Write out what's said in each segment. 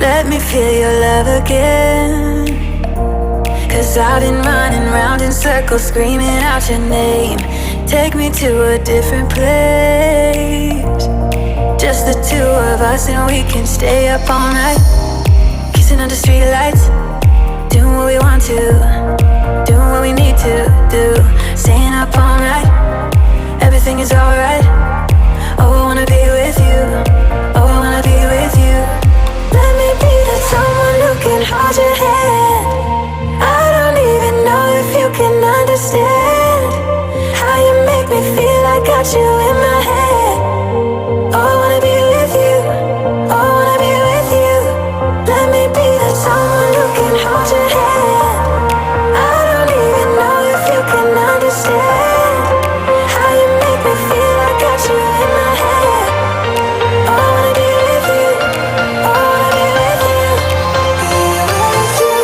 Let me feel your love again. 'Cause I've been running round in circles, screaming out your name. Take me to a different place. Just the two of us and we can stay up all night, kissing under streetlights, doing what we want to, doing what we need to do. Staying up all night, everything is alright. Oh, I wanna be with you. Oh, I wanna be with you. Let me be that someone who can hold your hand. I don't even know if you can understand how you make me feel. I got you in my head. Oh, I wanna be with you. Oh, I wanna be with you. Let me be that someone who can hold your hand. I don't even know if you can understand how you make me feel. I got you in my head. Oh, I wanna be with you. Oh, I wanna be with you. Be with you.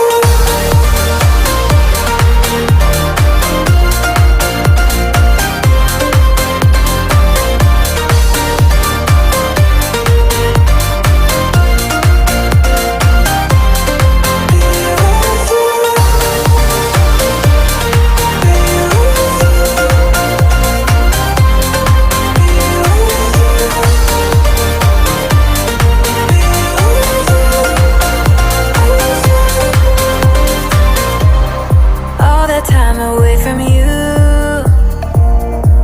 All that time away from you,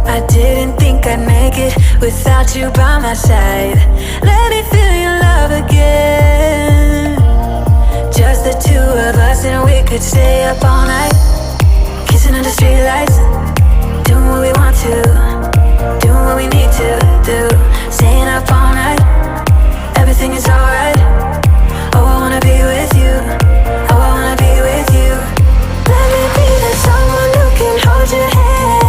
I didn't think I'd make it without you by my side. Let me feel your love again. Just the two of us and we could stay up all night, kissing under streetlights, doing what we want to, doing what we need to do. Staying up all night, everything is alright. Oh, I wanna be with you. Oh, I wanna be with you. Let me be that someone who can hold your hand.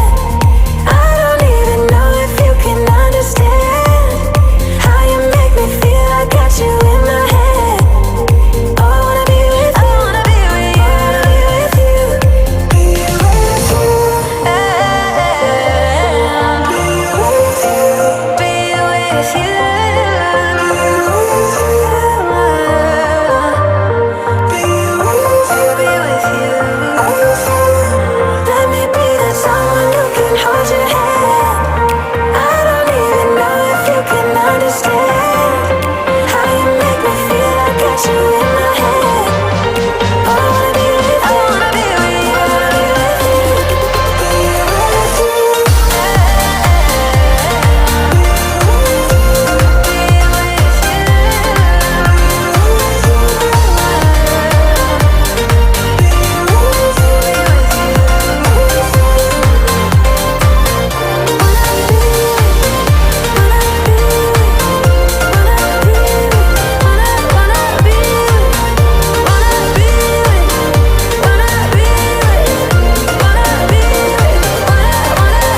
I don't even know if you can understand how you make me feel. I got you in my head. Oh, I wanna be with you. I wanna be with you. I wanna be with you. Be with you. Be with you. Be with you. Let me be that someone who can hold your hand. I don't even know if you can understand how you make me feel. I got you in my head. Oh, I wanna be with you. I wanna be with you. I wanna be with you. Be with you.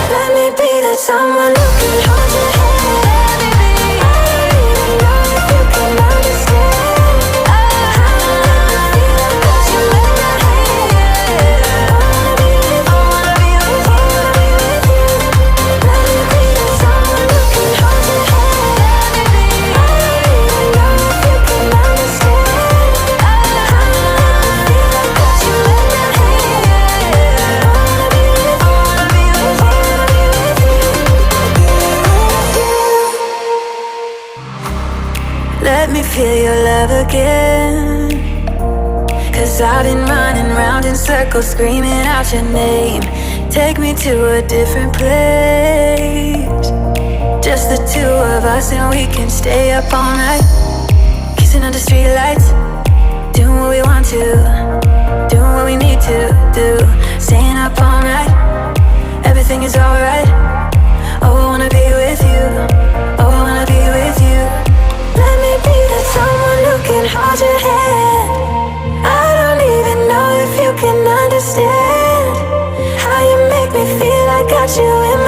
Let me be that someone who can hold your hand. I don't even know if you can understand how you make me feel. I got you in my head. I wanna be with you. I wanna be with you. Let me be that someone who can hold your hand. I don't even know if you can understand how you make me feel. I got you in my head. I wanna be with you. I wanna be with you. I wanna be with you. Let me feel your love again. 'Cause I've been running round in circles, screaming out your name. Take me to a different place. Just the two of us and we can stay up all night, kissing under streetlights, doing what we want to, doing what we need to do. Staying up all night, everything is alright. Oh, I wanna be with you. Oh, I wanna be with you. Let me be that someone who can hold your hand. I don't even know if you can understand how you make me feel. I got you in my